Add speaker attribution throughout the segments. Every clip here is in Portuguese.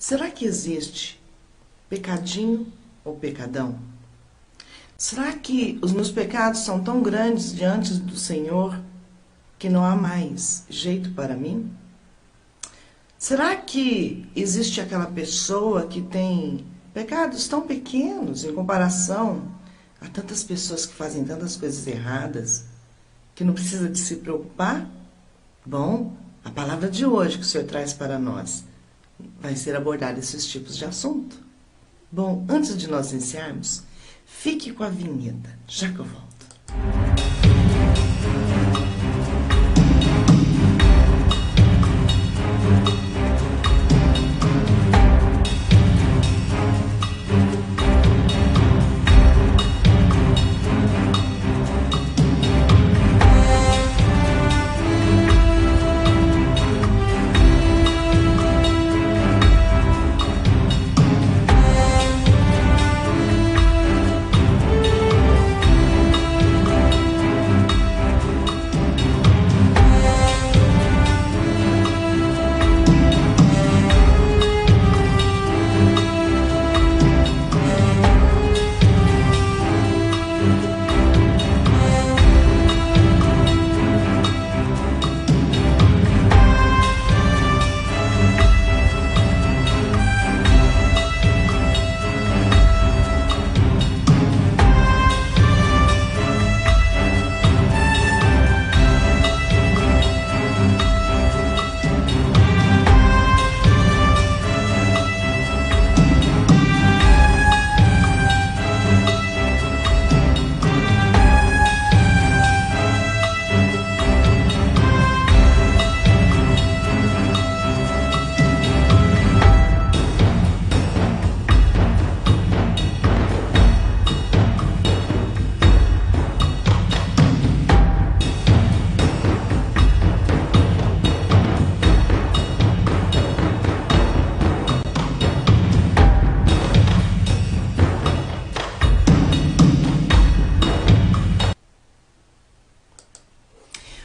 Speaker 1: Será que existe pecadinho ou pecadão? Será que os meus pecados são tão grandes diante do Senhor que não há mais jeito para mim? Será que existe aquela pessoa que tem pecados tão pequenos em comparação a tantas pessoas que fazem tantas coisas erradas, que não precisa de se preocupar? Bom, a palavra de hoje que o Senhor traz para nós vai ser abordar esses tipos de assunto. Bom, antes de nós iniciarmos, fique com a vinheta, já que eu volto.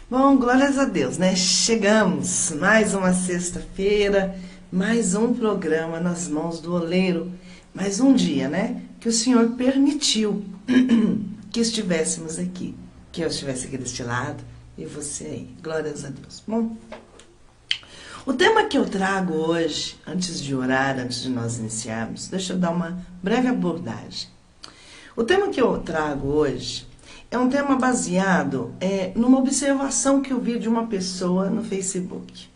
Speaker 1: Bom, glórias a Deus, né? Chegamos, mais uma sexta-feira, mais um programa nas mãos do oleiro, mais um dia, né? Que o Senhor permitiu que estivéssemos aqui, que eu estivesse aqui deste lado e você aí, glórias a Deus. Bom, o tema que eu trago hoje, antes de orar, antes de nós iniciarmos, deixa eu dar uma breve abordagem. O tema que eu trago hoje é um tema baseado numa observação que eu vi de uma pessoa no Facebook.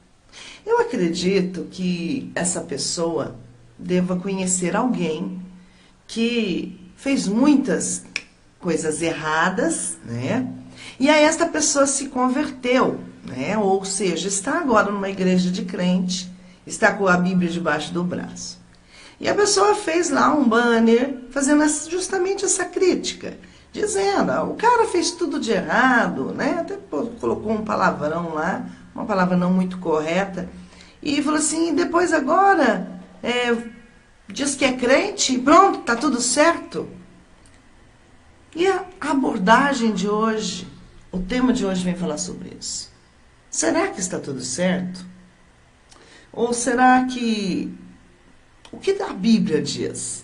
Speaker 1: Eu acredito que essa pessoa deva conhecer alguém que fez muitas coisas erradas, né? E aí esta pessoa se converteu, né? Ou seja, está agora numa igreja de crente, está com a Bíblia debaixo do braço. E a pessoa fez lá um banner fazendo justamente essa crítica, dizendo, o cara fez tudo de errado, né? Até colocou um palavrão lá, uma palavra não muito correta, e falou assim, depois agora diz que é crente, pronto, tá tudo certo. E a abordagem de hoje, o tema de hoje vem falar sobre isso. Será que está tudo certo? Ou será que... O que a Bíblia diz?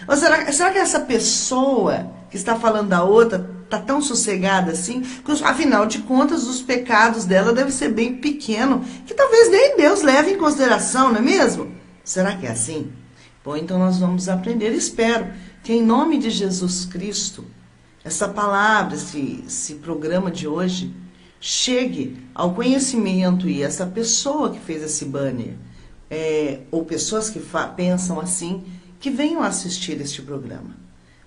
Speaker 1: Ou será que essa pessoa que está falando da outra está tão sossegada assim? Porque, afinal de contas, os pecados dela devem ser bem pequenos, que talvez nem Deus leve em consideração, não é mesmo? Será que é assim? Bom, então nós vamos aprender. Espero que em nome de Jesus Cristo, essa palavra, esse programa de hoje, chegue ao conhecimento e essa pessoa que fez esse banner, ou pessoas que pensam assim, que venham assistir este programa,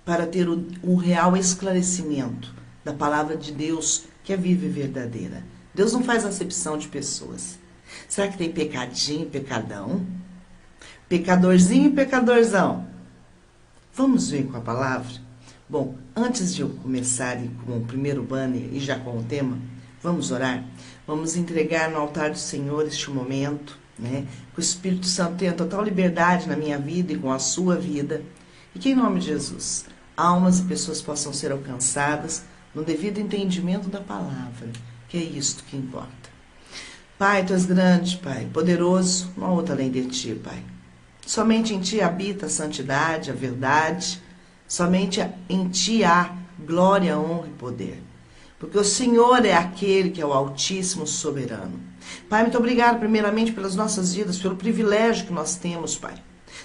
Speaker 1: para ter um real esclarecimento da palavra de Deus, que é viva e verdadeira. Deus não faz acepção de pessoas. Será que tem pecadinho e pecadão? Pecadorzinho e pecadorzão? Vamos ver com a palavra? Bom, antes de eu começar com o primeiro banner e já com o tema, vamos orar? Vamos entregar no altar do Senhor este momento, né? Que o Espírito Santo tenha total liberdade na minha vida e com a sua vida. E que em nome de Jesus, almas e pessoas possam ser alcançadas no devido entendimento da palavra, que é isto que importa. Pai, Tu és grande, Pai, poderoso, não há outro além de Ti, Pai. Somente em Ti habita a santidade, a verdade. Somente em Ti há glória, honra e poder. Porque o Senhor é aquele que é o Altíssimo Soberano. Pai, muito obrigado primeiramente pelas nossas vidas, pelo privilégio que nós temos, Pai.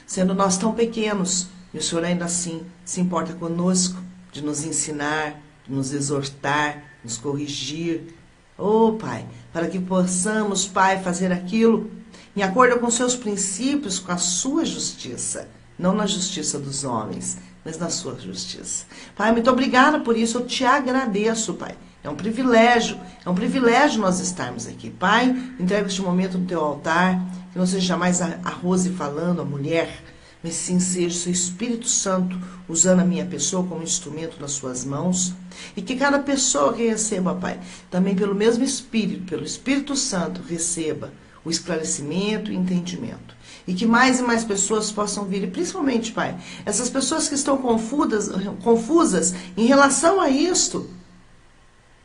Speaker 1: Sendo nós tão pequenos, e o Senhor ainda assim se importa conosco, de nos ensinar, de nos exortar, nos corrigir. Oh, Pai, para que possamos, Pai, fazer aquilo em acordo com os seus princípios, com a sua justiça. Não na justiça dos homens, mas na sua justiça. Pai, muito obrigada por isso, eu te agradeço, Pai. É um privilégio nós estarmos aqui. Pai, entrego este momento no teu altar, que não seja jamais a Rose falando, a mulher, mas sim seja o seu Espírito Santo usando a minha pessoa como instrumento nas suas mãos. E que cada pessoa que receba, Pai, também pelo mesmo Espírito, pelo Espírito Santo, receba o esclarecimento e entendimento. E que mais e mais pessoas possam vir, e principalmente, Pai, essas pessoas que estão confusas em relação a isto.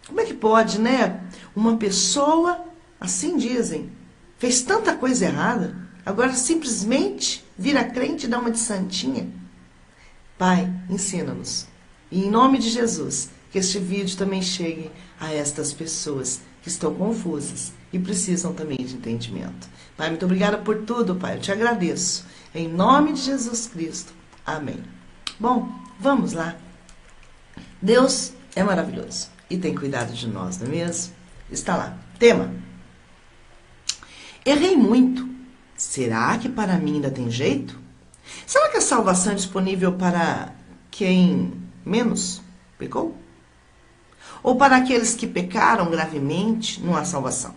Speaker 1: Como é que pode, né? Uma pessoa, assim dizem, fez tanta coisa errada, agora simplesmente vira crente e dá uma de santinha. Pai, ensina-nos. E em nome de Jesus, que este vídeo também chegue a estas pessoas que estão confusas e precisam também de entendimento. Pai, muito obrigada por tudo, Pai. Eu te agradeço. Em nome de Jesus Cristo. Amém. Bom, vamos lá. Deus é maravilhoso e tem cuidado de nós, não é mesmo? Está lá. Tema. Errei muito. Será que para mim ainda tem jeito? Será que a salvação é disponível para quem menos pecou? Ou para aqueles que pecaram gravemente, não há salvação?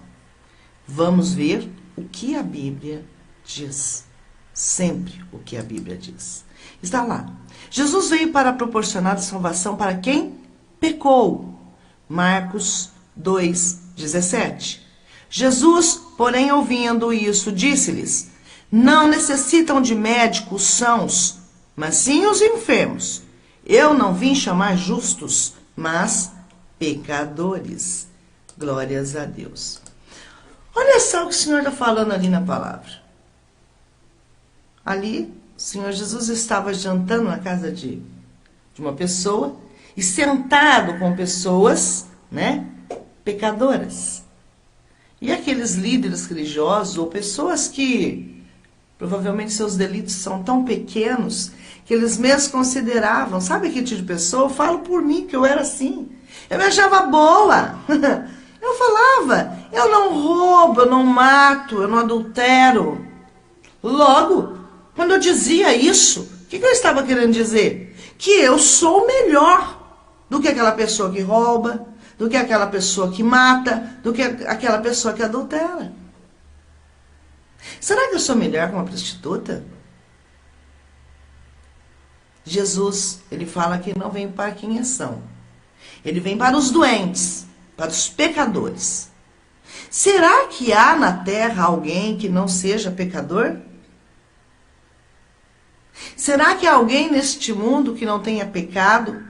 Speaker 1: Vamos ver o que a Bíblia diz. Sempre o que a Bíblia diz. Está lá. Jesus veio para proporcionar a salvação para quem pecou. Marcos 2:17. Jesus, porém, ouvindo isso, disse-lhes: não necessitam de médicos sãos, mas sim os enfermos. Eu não vim chamar justos, mas pecadores. Glórias a Deus. Olha só o que o Senhor está falando ali na palavra. Ali, o Senhor Jesus estava jantando na casa de uma pessoa e sentado com pessoas, né, pecadoras. E aqueles líderes religiosos ou pessoas que provavelmente seus delitos são tão pequenos que eles mesmos consideravam, sabe que tipo de pessoa? Eu falo por mim, que eu era assim. Eu me achava boa. Eu falava, eu não roubo, eu não mato, eu não adultero. Logo, quando eu dizia isso, o que eu estava querendo dizer? Que eu sou melhor do que aquela pessoa que rouba, do que aquela pessoa que mata, do que aquela pessoa que adultera. Será que eu sou melhor que uma prostituta? Jesus, ele fala que não vem para quem são. Ele vem para os doentes, para os pecadores. Será que há na terra alguém que não seja pecador? Será que há alguém neste mundo que não tenha pecado?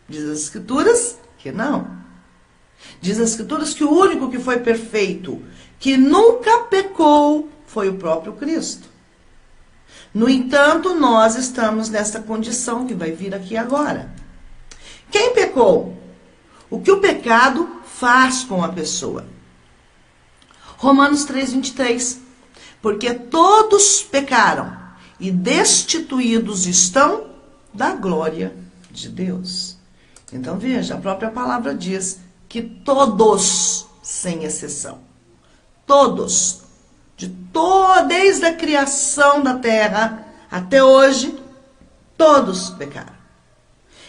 Speaker 1: Diz as Escrituras que não. Diz as Escrituras que o único que foi perfeito, que nunca pecou, foi o próprio Cristo. No entanto, nós estamos nessa condição que vai vir aqui agora. Quem pecou? O que o pecado faz com a pessoa? Romanos 3:23. Porque todos pecaram e destituídos estão da glória de Deus. Então veja, a própria palavra diz que todos, sem exceção, todos, desde a criação da terra até hoje, todos pecaram.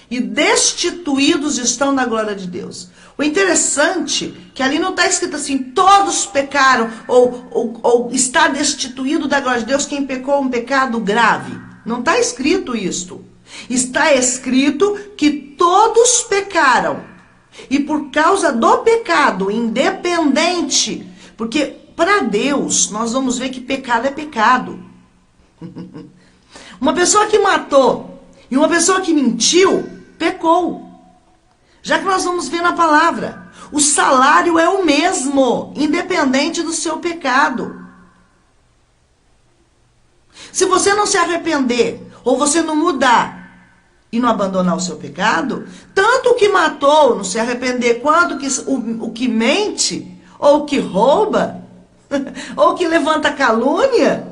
Speaker 1: E destituídos estão da glória de Deus. O interessante é que ali não está escrito assim, todos pecaram, ou está destituído da glória de Deus quem pecou um pecado grave. Não está escrito isto. Está escrito que todos pecaram. E por causa do pecado, independente, porque para Deus, nós vamos ver que pecado é pecado. Uma pessoa que matou e uma pessoa que mentiu, pecou. Já que nós vamos ver na palavra, o salário é o mesmo, independente do seu pecado. Se você não se arrepender, ou você não mudar e não abandonar o seu pecado, tanto o que matou não se arrepender, quanto o que mente, ou o que rouba, ou o que levanta calúnia,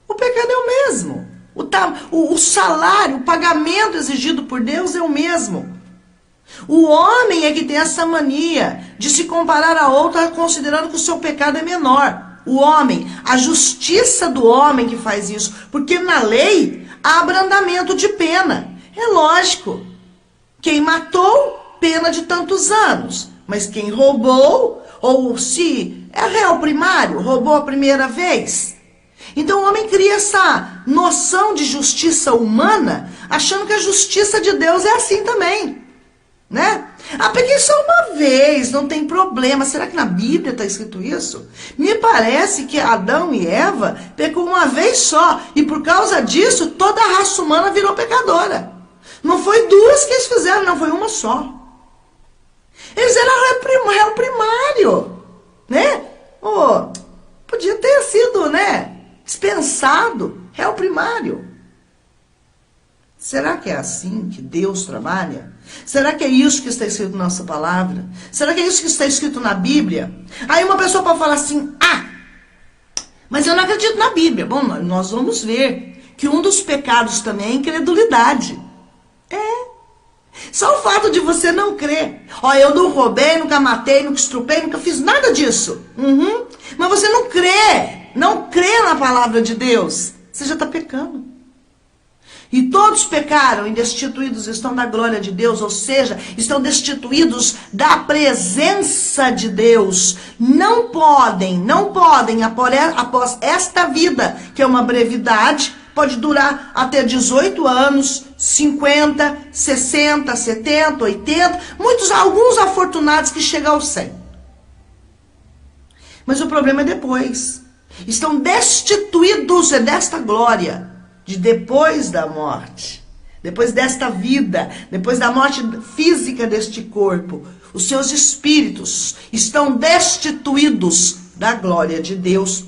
Speaker 1: o pecado é o mesmo. O salário, o pagamento exigido por Deus é o mesmo. O homem é que tem essa mania de se comparar a outro, considerando que o seu pecado é menor. O homem, a justiça do homem que faz isso, porque na lei há abrandamento de pena. É lógico, quem matou, pena de tantos anos, mas quem roubou, ou se é réu primário, roubou a primeira vez. Então o homem cria essa noção de justiça humana, achando que a justiça de Deus é assim também, né? Ah, peguei só uma vez, não tem problema. Será que na Bíblia está escrito isso? Me parece que Adão e Eva pecou uma vez só, e por causa disso toda a raça humana virou pecadora. Não foi duas que eles fizeram, não, foi uma só. Eles eram réu primário, né? Oh, podia ter sido, né, dispensado, réu primário. Será que é assim que Deus trabalha? Será que é isso que está escrito na nossa palavra? Será que é isso que está escrito na Bíblia? Aí uma pessoa pode falar assim, mas eu não acredito na Bíblia. Bom, nós vamos ver que um dos pecados também é a incredulidade. Só o fato de você não crer. Eu não roubei, nunca matei, nunca estrupei, nunca fiz nada disso. Mas você não crê na palavra de Deus. Você já está pecando. E todos pecaram e destituídos estão da glória de Deus, ou seja, estão destituídos da presença de Deus. Não podem, após esta vida, que é uma brevidade, pode durar até 18 anos, 50, 60, 70, 80, alguns afortunados que chegam aos 100. Mas o problema é depois. Estão destituídos desta glória, de depois da morte, depois desta vida, depois da morte física deste corpo. Os seus espíritos estão destituídos da glória de Deus,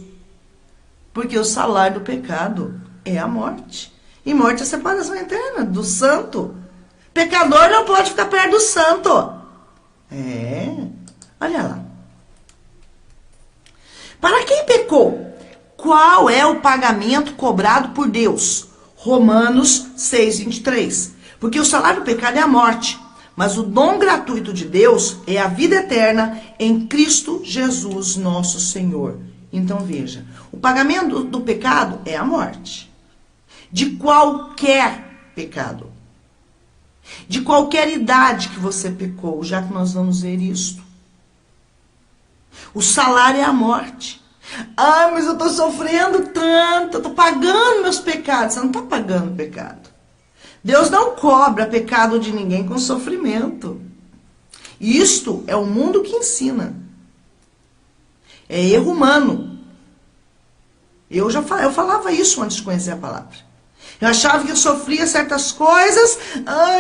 Speaker 1: porque o salário do pecado é a morte. E morte é a separação eterna do santo. Pecador não pode ficar perto do santo. Olha lá. Para quem pecou, qual é o pagamento cobrado por Deus? Romanos 6:23. Porque o salário do pecado é a morte, mas o dom gratuito de Deus é a vida eterna em Cristo Jesus, nosso Senhor. Então veja, o pagamento do pecado é a morte. De qualquer pecado. De qualquer idade que você pecou, já que nós vamos ver isto. O salário é a morte. Mas eu estou sofrendo tanto, eu estou pagando meus pecados. Você não está pagando pecado. Deus não cobra pecado de ninguém com sofrimento. Isto é o mundo que ensina. É erro humano. Eu falava isso antes de conhecer a palavra. Eu achava que eu sofria certas coisas.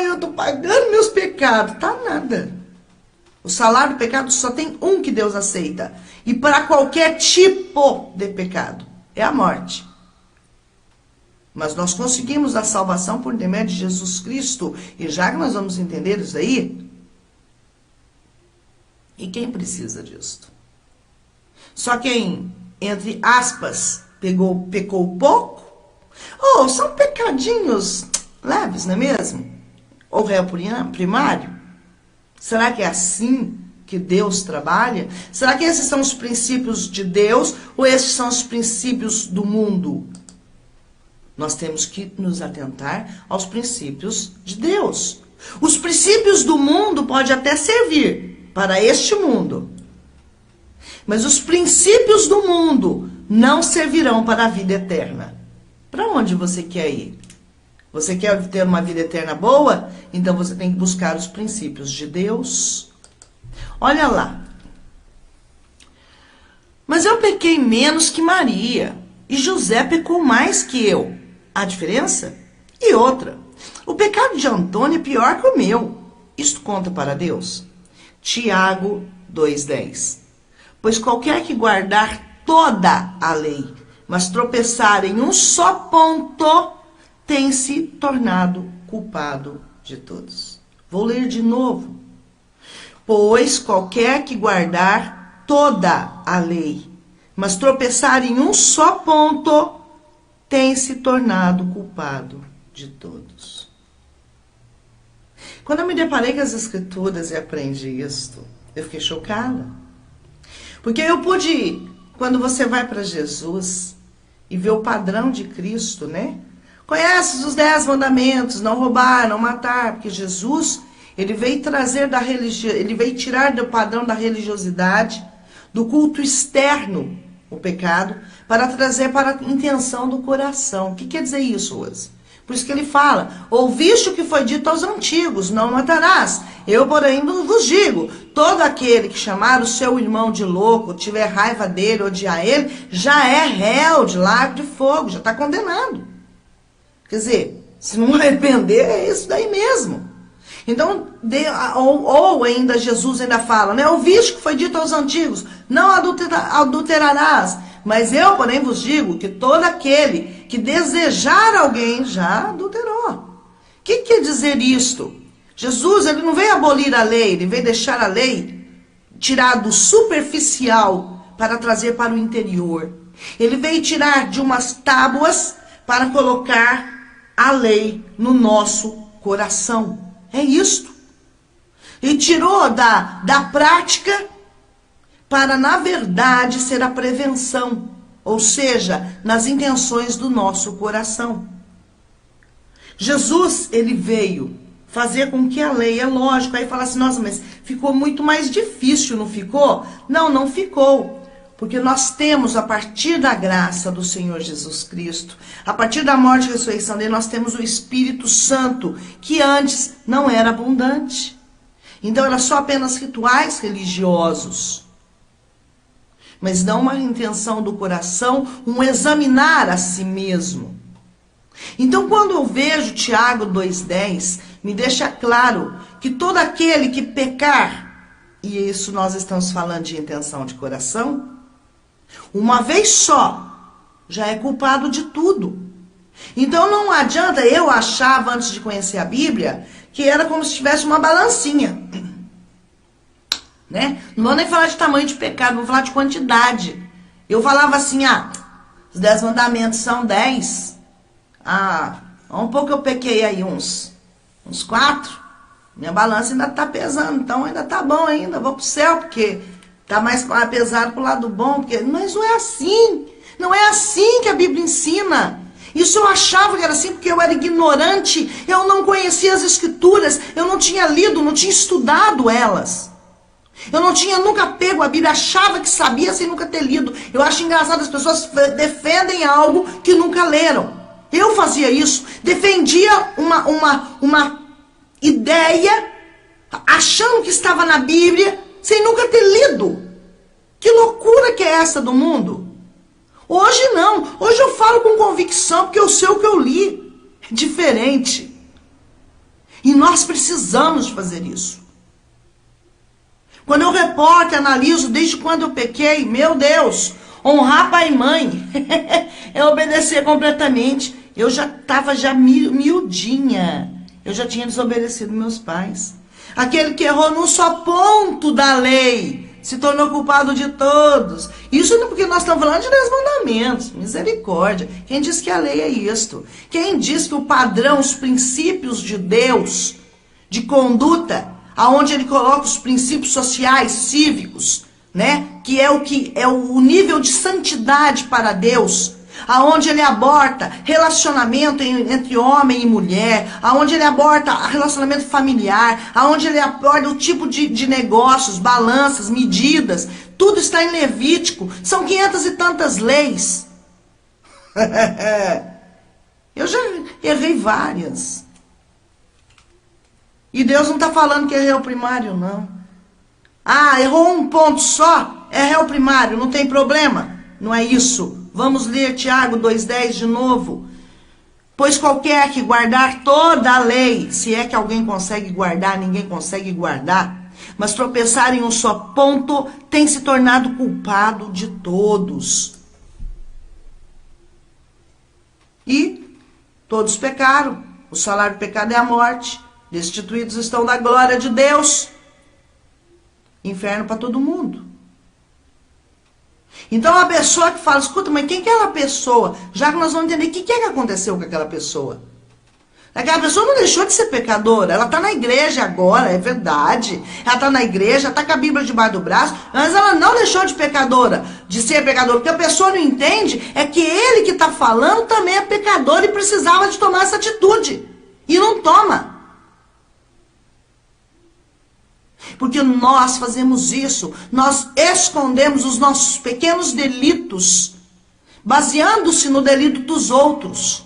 Speaker 1: Eu estou pagando meus pecados. Tá nada. O salário do pecado só tem um que Deus aceita. E para qualquer tipo de pecado. É a morte. Mas nós conseguimos a salvação por intermédio de Jesus Cristo. E já que nós vamos entender isso aí. E quem precisa disso? Só quem, entre aspas, pecou pouco. São pecadinhos leves, não é mesmo? Ou réu primário. Será que é assim que Deus trabalha? Será que esses são os princípios de Deus ou esses são os princípios do mundo? Nós temos que nos atentar aos princípios de Deus. Os princípios do mundo podem até servir para este mundo. Mas os princípios do mundo não servirão para a vida eterna. Para onde você quer ir? Você quer ter uma vida eterna boa? Então você tem que buscar os princípios de Deus. Olha lá. Mas eu pequei menos que Maria. E José pecou mais que eu. Há diferença? E outra. O pecado de Antônio é pior que o meu. Isto conta para Deus? Tiago 2:10. Pois qualquer que guardar toda a lei, mas tropeçar em um só ponto tem se tornado culpado de todos. Vou ler de novo. Pois qualquer que guardar toda a lei, mas tropeçar em um só ponto, tem se tornado culpado de todos. Quando eu me deparei com as Escrituras e aprendi isto, eu fiquei chocada. Porque eu pude, quando você vai para Jesus e vê o padrão de Cristo, né? Conhece os 10 mandamentos, não roubar, não matar, porque Jesus, ele veio trazer da religião, ele veio tirar do padrão da religiosidade, do culto externo, o pecado, para trazer para a intenção do coração. O que quer dizer isso, hoje? Por isso que ele fala, ouviste o que foi dito aos antigos, não matarás. Eu, porém, vos digo, todo aquele que chamar o seu irmão de louco, tiver raiva dele, odiar ele, já é réu de lago de fogo, já está condenado. Quer dizer, se não arrepender, é isso daí mesmo. Então, ou ainda Jesus ainda fala, né? Ouviste o que foi dito aos antigos, não adulterarás. Mas eu, porém, vos digo que todo aquele que desejar alguém já adulterou. O que quer dizer isto? Jesus, ele não veio abolir a lei, ele veio deixar a lei, tirar do superficial para trazer para o interior. Ele veio tirar de umas tábuas para colocar a lei no nosso coração. É isto. E tirou da prática para, na verdade, ser a prevenção. Ou seja, nas intenções do nosso coração. Jesus, ele veio fazer com que a lei, é lógico, aí fala assim, nossa, mas ficou muito mais difícil, não ficou? Não, não ficou. Porque nós temos, a partir da graça do Senhor Jesus Cristo, a partir da morte e ressurreição dele, nós temos o Espírito Santo, que antes não era abundante. Então, era só apenas rituais religiosos. Mas não uma intenção do coração, um examinar a si mesmo. Então, quando eu vejo Tiago 2,10, me deixa claro que todo aquele que pecar, e isso nós estamos falando de intenção de coração, uma vez só, já é culpado de tudo. Então não adianta, eu achava antes de conhecer a Bíblia, que era como se tivesse uma balancinha. Né? Não vou nem falar de tamanho de pecado, vou falar de quantidade. Eu falava assim, os 10 mandamentos são 10. Um pouco eu pequei aí, uns 4. Minha balança ainda está pesando, então ainda está bom ainda, vou pro céu, porque está mais pesado pro lado bom, mas não é assim. Não é assim que a Bíblia ensina. Isso eu achava que era assim porque eu era ignorante, eu não conhecia as Escrituras, eu não tinha lido, não tinha estudado elas. Eu não tinha nunca pego a Bíblia, achava que sabia sem nunca ter lido. Eu acho engraçado, as pessoas defendem algo que nunca leram. Eu fazia isso, defendia uma ideia, achando que estava na Bíblia, sem nunca ter lido. Que loucura que é essa do mundo? Hoje não, hoje eu falo com convicção, porque eu sei o que eu li. É diferente. E nós precisamos de fazer isso. Quando eu reporto, analiso desde quando eu pequei, meu Deus, honrar pai e mãe, é obedecer completamente. Eu já estava miudinha, eu já tinha desobedecido meus pais. Aquele que errou num só ponto da lei, se tornou culpado de todos. Isso não porque nós estamos falando de 10 mandamentos, misericórdia. Quem diz que a lei é isto? Quem diz que o padrão, os princípios de Deus, de conduta, aonde ele coloca os princípios sociais, cívicos, né? Que é o nível de santidade para Deus, aonde ele aborta relacionamento entre homem e mulher, aonde ele aborta relacionamento familiar, aonde ele aborda o tipo de negócios, balanças, medidas, tudo está em Levítico, são 500 e tantas leis. Eu já errei várias. E Deus não está falando que é réu primário, não. Errou um ponto só, é réu primário, não tem problema. Não é isso. Vamos ler Tiago 2,10 de novo. Pois qualquer que guardar toda a lei, se é que alguém consegue guardar, ninguém consegue guardar, mas tropeçar em um só ponto, tem se tornado culpado de todos. E todos pecaram. O salário do pecado é a morte. Destituídos estão da glória de Deus. Inferno para todo mundo. Então a pessoa que fala, escuta, mas quem que é aquela pessoa? Já que nós vamos entender o que é que aconteceu com aquela pessoa. Aquela pessoa não deixou de ser pecadora. Ela está na igreja agora, é verdade. Ela está na igreja, está com a Bíblia debaixo do braço, mas ela não deixou de pecadora, de ser pecadora. O que a pessoa não entende é que ele que está falando também é pecador e precisava de tomar essa atitude. E não toma. Porque nós fazemos isso, nós escondemos os nossos pequenos delitos, baseando-se no delito dos outros.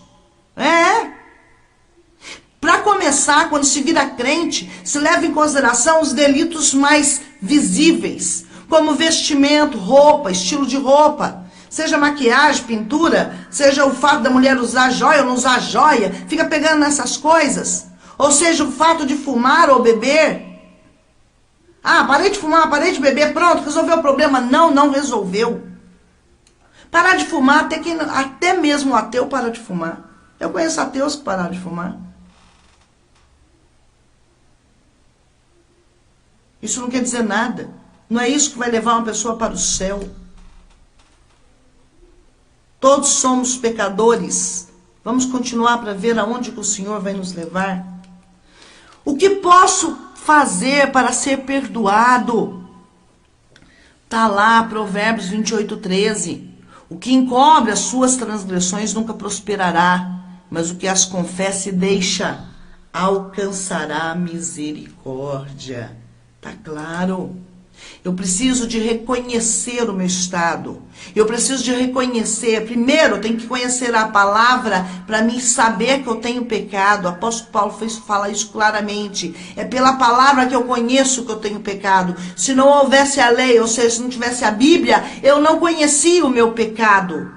Speaker 1: Para começar, quando se vira crente, se leva em consideração os delitos mais visíveis, como vestimento, roupa, estilo de roupa, seja maquiagem, pintura, seja o fato da mulher usar joia ou não usar joia, fica pegando nessas coisas, ou seja, o fato de fumar ou beber. Ah, parei de fumar, parei de beber, pronto, resolveu o problema. Não, não resolveu. Parar de fumar, até mesmo o ateu para de fumar. Eu conheço ateus que pararam de fumar. Isso não quer dizer nada. Não é isso que vai levar uma pessoa para o céu. Todos somos pecadores. Vamos continuar para ver aonde que o Senhor vai nos levar. O que posso fazer para ser perdoado? Está lá, Provérbios 28:13. O que encobre as suas transgressões nunca prosperará, mas o que as confessa e deixa alcançará misericórdia. Tá claro? Eu preciso de reconhecer o meu estado. Eu preciso de reconhecer. Primeiro, eu tenho que conhecer a palavra para mim saber que eu tenho pecado. O apóstolo Paulo fala isso claramente. É pela palavra que eu conheço que eu tenho pecado. Se não houvesse a lei, ou seja, se não tivesse a Bíblia, eu não conhecia o meu pecado.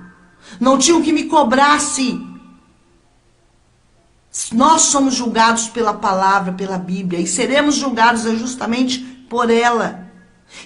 Speaker 1: Não tinha o que me cobrasse. Nós somos julgados pela palavra, pela Bíblia. E seremos julgados justamente por ela.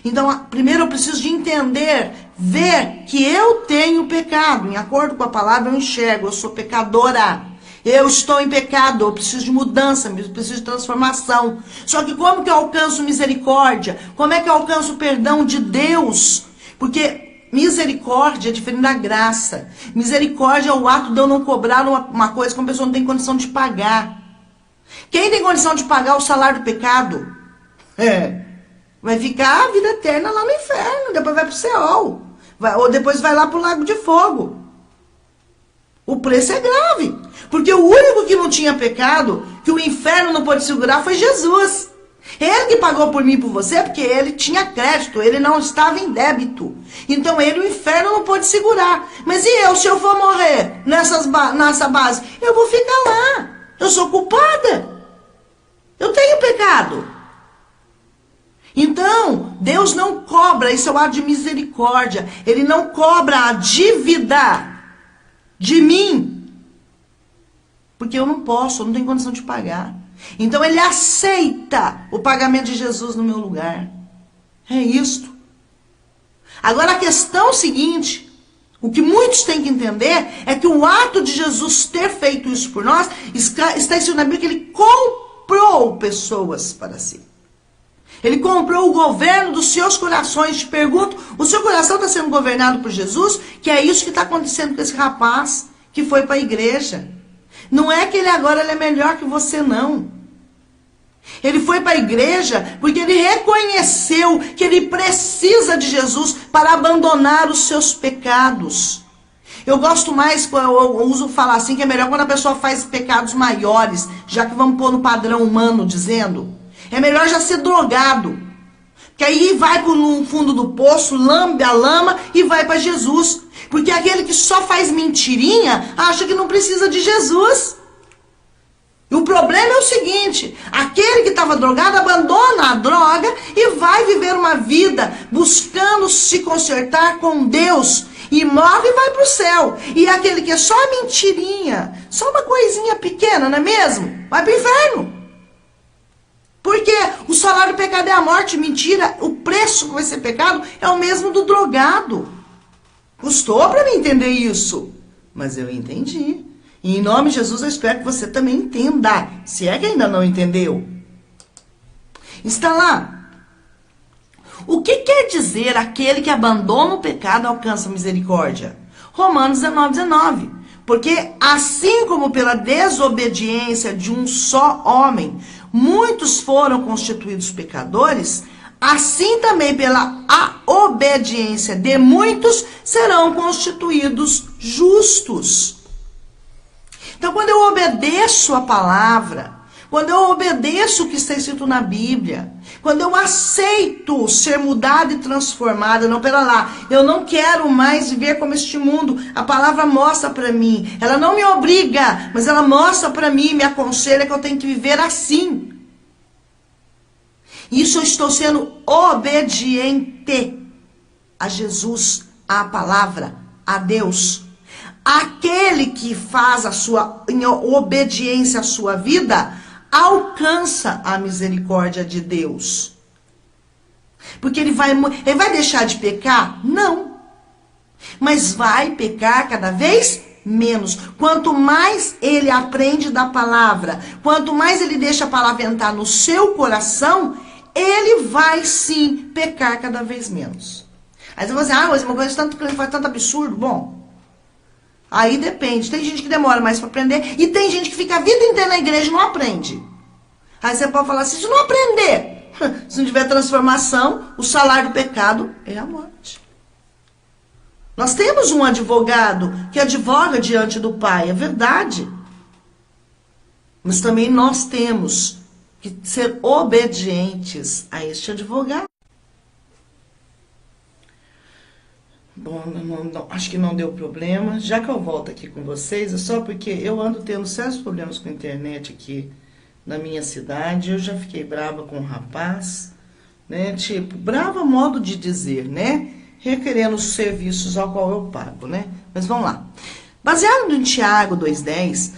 Speaker 1: Então, primeiro eu preciso de entender, ver que eu tenho pecado. Em acordo com a palavra, eu enxergo, eu sou pecadora. Eu estou em pecado, eu preciso de mudança, eu preciso de transformação. Só que como que eu alcanço misericórdia? Como é que eu alcanço o perdão de Deus? Porque misericórdia é diferente da graça. Misericórdia é o ato de eu não cobrar uma coisa que uma pessoa não tem condição de pagar. Quem tem condição de pagar o salário do pecado? Vai ficar a vida eterna lá no inferno, depois vai para o céu. Ou depois vai lá para o lago de fogo. O preço é grave. Porque o único que não tinha pecado, que o inferno não pôde segurar, foi Jesus. Ele que pagou por mim e por você, porque ele tinha crédito, ele não estava em débito. Então ele, o inferno, não pôde segurar. Mas e eu, se eu for morrer nessa base? Eu vou ficar lá. Eu sou culpada. Eu tenho pecado. Então, Deus não cobra, isso é o ato de misericórdia. Ele não cobra a dívida de mim. Porque eu não posso, eu não tenho condição de pagar. Então, ele aceita o pagamento de Jesus no meu lugar. É isto. Agora, a questão é o seguinte. O que muitos têm que entender é que o ato de Jesus ter feito isso por nós, está escrito na Bíblia que ele comprou pessoas para si. Ele comprou o governo dos seus corações. Te pergunto, o seu coração está sendo governado por Jesus? Que é isso que está acontecendo com esse rapaz que foi para a igreja. Não é que ele agora é melhor que você, não. Ele foi para a igreja porque ele reconheceu que ele precisa de Jesus para abandonar os seus pecados. Eu gosto mais, eu uso falar assim, que é melhor quando a pessoa faz pecados maiores, já que vamos pôr no padrão humano dizendo. É melhor já ser drogado. Que aí vai para o fundo do poço, lambe a lama e vai para Jesus. Porque aquele que só faz mentirinha acha que não precisa de Jesus. E o problema é o seguinte: aquele que estava drogado abandona a droga e vai viver uma vida buscando se consertar com Deus. E morre e vai para o céu. E aquele que é só mentirinha, só uma coisinha pequena, não é mesmo? Vai para o inferno. Porque o salário do pecado é a morte, mentira. O preço que vai ser pecado é o mesmo do drogado. Custou para mim entender isso. Mas eu entendi. E em nome de Jesus eu espero que você também entenda, se é que ainda não entendeu. Está lá. O que quer dizer aquele que abandona o pecado alcança misericórdia? Romanos 19:19. Porque assim como pela desobediência de um só homem, muitos foram constituídos pecadores, assim também pela obediência de muitos serão constituídos justos. Então, quando eu obedeço a palavra, quando eu obedeço o que está escrito na Bíblia, quando eu aceito ser mudada e transformada, não, pera lá, eu não quero mais viver como este mundo, a palavra mostra para mim, ela não me obriga, mas ela mostra para mim, me aconselha que eu tenho que viver assim. Isso eu estou sendo obediente a Jesus, à palavra, a Deus. Aquele que faz a sua em obediência à sua vida, alcança a misericórdia de Deus. Porque ele vai deixar de pecar? Não. Mas vai pecar cada vez menos. Quanto mais ele aprende da palavra, quanto mais ele deixa a palavra entrar no seu coração, ele vai sim pecar cada vez menos. Aí você vai dizer, mas uma coisa faz tanto absurdo. Bom, aí depende. Tem gente que demora mais para aprender e tem gente que fica a vida inteira na igreja e não aprende. Aí você pode falar assim, se não aprender, se não tiver transformação, o salário do pecado é a morte. Nós temos um advogado que advoga diante do Pai, é verdade. Mas também nós temos que ser obedientes a este advogado. Bom, acho que não deu problema. Já que eu volto aqui com vocês, é só porque eu ando tendo sérios problemas com a internet aqui na minha cidade. Eu já fiquei brava com o rapaz, né? Tipo, brava modo de dizer, né? Requerendo os serviços ao qual eu pago, né? Mas vamos lá. Baseado em Tiago 2,10,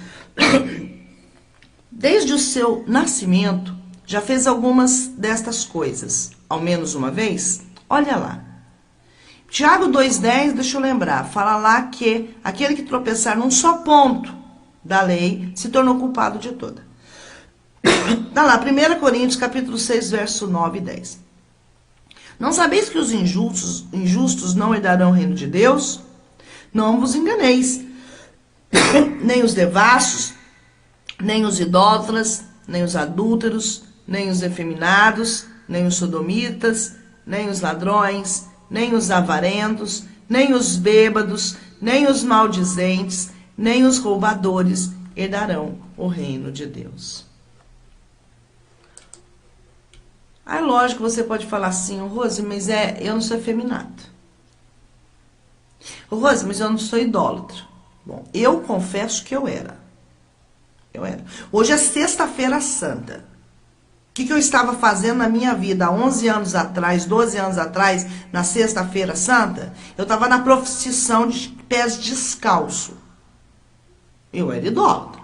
Speaker 1: desde o seu nascimento, já fez algumas destas coisas, ao menos uma vez? Olha lá. Tiago 2,10, deixa eu lembrar, fala lá que aquele que tropeçar num só ponto da lei se tornou culpado de toda. Tá lá, 1 Coríntios, capítulo 6, verso 9 e 10. Não sabeis que os injustos não herdarão o reino de Deus? Não vos enganeis. Nem os devassos, nem os idólatras, nem os adúlteros, nem os efeminados, nem os sodomitas, nem os ladrões, nem os avarentos, nem os bêbados, nem os maldizentes, nem os roubadores herdarão o reino de Deus. Aí, lógico, você pode falar assim, Rose, mas eu não sou efeminado. Rose, mas eu não sou idólatra. Bom, eu confesso que eu era. Hoje é sexta-feira santa. O que eu estava fazendo na minha vida há 11 anos atrás, 12 anos atrás, na sexta-feira santa? Eu estava na procissão de pés descalço. Eu era idólatra.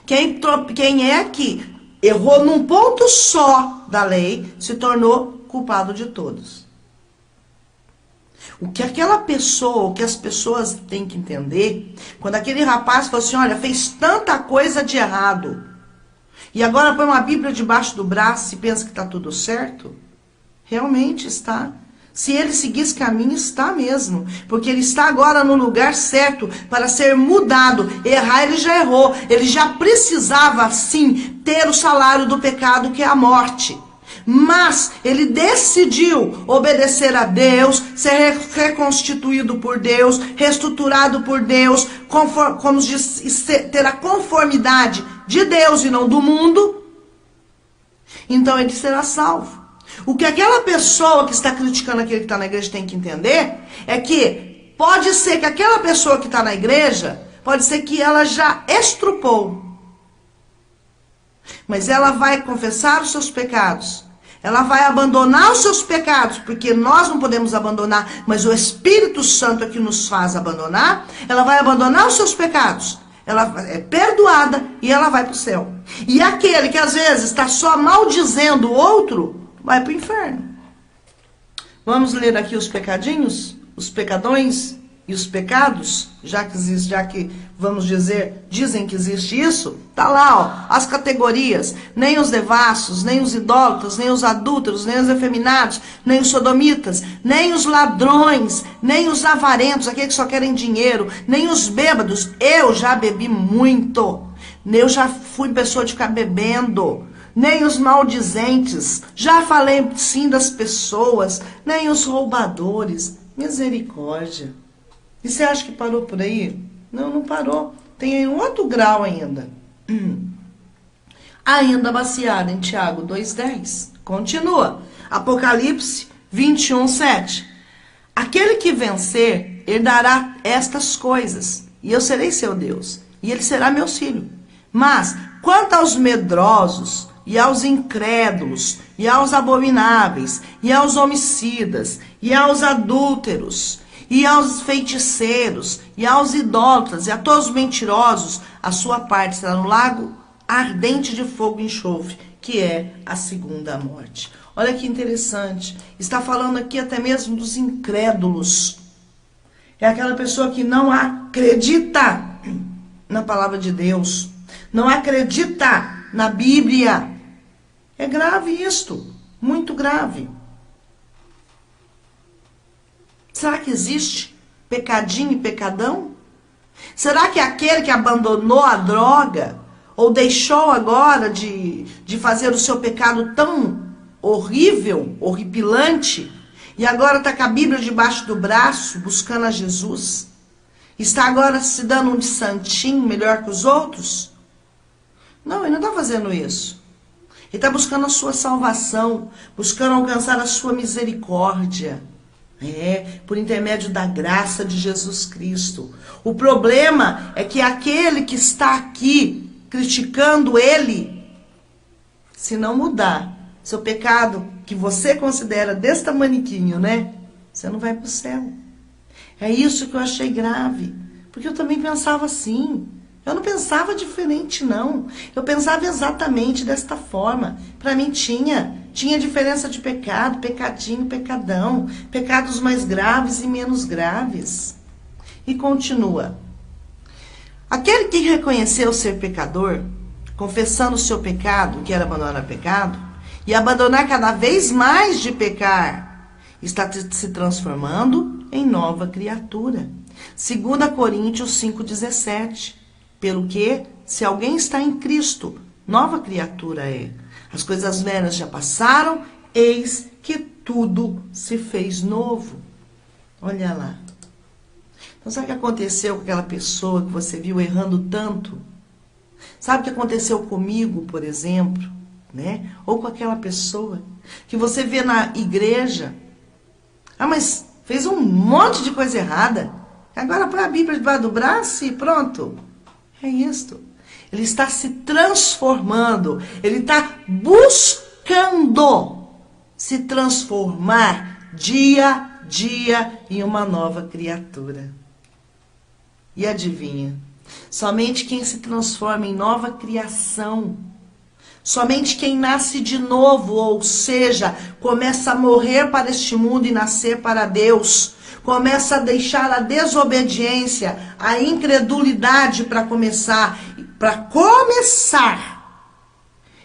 Speaker 1: Quem é que errou num ponto só da lei, se tornou culpado de todos. O que aquela pessoa, o que as pessoas têm que entender, quando aquele rapaz falou assim, olha, fez tanta coisa de errado, e agora põe uma Bíblia debaixo do braço e pensa que está tudo certo, realmente está. Se ele seguir esse caminho, está mesmo. Porque ele está agora no lugar certo para ser mudado. Errar, ele já errou. Ele já precisava, sim, ter o salário do pecado, que é a morte. Mas ele decidiu obedecer a Deus, ser reconstituído por Deus, reestruturado por Deus, como diz, ter a conformidade de Deus e não do mundo. Então ele será salvo. O que aquela pessoa que está criticando aquele que está na igreja tem que entender é que pode ser que aquela pessoa que está na igreja, pode ser que ela já estrupou. Mas ela vai confessar os seus pecados. Ela vai abandonar os seus pecados, porque nós não podemos abandonar, mas o Espírito Santo é que nos faz abandonar. Ela vai abandonar os seus pecados. Ela é perdoada e ela vai para o céu. E aquele que às vezes está só maldizendo o outro, vai para o inferno. Vamos ler aqui os pecadinhos, os pecadões. e os pecados, já que, vamos dizer, dizem que existe isso, tá lá, ó, as categorias, nem os devassos, nem os idólatras, nem os adúlteros, nem os efeminados, nem os sodomitas, nem os ladrões, nem os avarentos, aqueles que só querem dinheiro, nem os bêbados. Eu já bebi muito, eu já fui pessoa de ficar bebendo, nem os maldizentes, já falei sim das pessoas, nem os roubadores. Misericórdia. E você acha que parou por aí? Não, não parou. Tem um outro grau ainda. Ainda baseado em Tiago 2,10. Continua. Apocalipse 21,7. Aquele que vencer herdará estas coisas, e eu serei seu Deus, e ele será meu filho. Mas, quanto aos medrosos, e aos incrédulos, e aos abomináveis, e aos homicidas, e aos adúlteros, e aos feiticeiros, e aos idólatras, e a todos os mentirosos, a sua parte será no lago ardente de fogo e enxofre, que é a segunda morte. Olha que interessante, está falando aqui até mesmo dos incrédulos. É aquela pessoa que não acredita na palavra de Deus, não acredita na Bíblia. É grave isto, muito grave. Será que existe pecadinho e pecadão? Será que aquele que abandonou a droga, ou deixou agora de fazer o seu pecado tão horrível, horripilante, e agora está com a Bíblia debaixo do braço, buscando a Jesus, está agora se dando um de santinho melhor que os outros? Não, ele não está fazendo isso. Ele está buscando a sua salvação, buscando alcançar a sua misericórdia. Por intermédio da graça de Jesus Cristo. O problema é que aquele que está aqui criticando ele, se não mudar seu pecado, que você considera desse tamaniquinho, né? Você não vai para o céu. É isso que eu achei grave. Porque eu também pensava assim. Eu não pensava diferente, não. Eu pensava exatamente desta forma. Para mim tinha diferença de pecado, pecadinho, pecadão, pecados mais graves e menos graves. E continua. Aquele que reconheceu ser pecador, confessando o seu pecado, que era abandonar o pecado, e abandonar cada vez mais de pecar, está se transformando em nova criatura. 2 Coríntios 5,17. Pelo que, se alguém está em Cristo, nova criatura é. As coisas velhas já passaram, eis que tudo se fez novo. Olha lá. Então, sabe o que aconteceu com aquela pessoa que você viu errando tanto? Sabe o que aconteceu comigo, por exemplo? Né? Ou com aquela pessoa que você vê na igreja. Ah, mas fez um monte de coisa errada. Agora põe a Bíblia debaixo do braço e pronto. É isto. Ele está se transformando. Ele está buscando se transformar dia a dia em uma nova criatura. E adivinha? Somente quem se transforma em nova criação, somente quem nasce de novo, ou seja, começa a morrer para este mundo e nascer para Deus, começa a deixar a desobediência, a incredulidade para começar,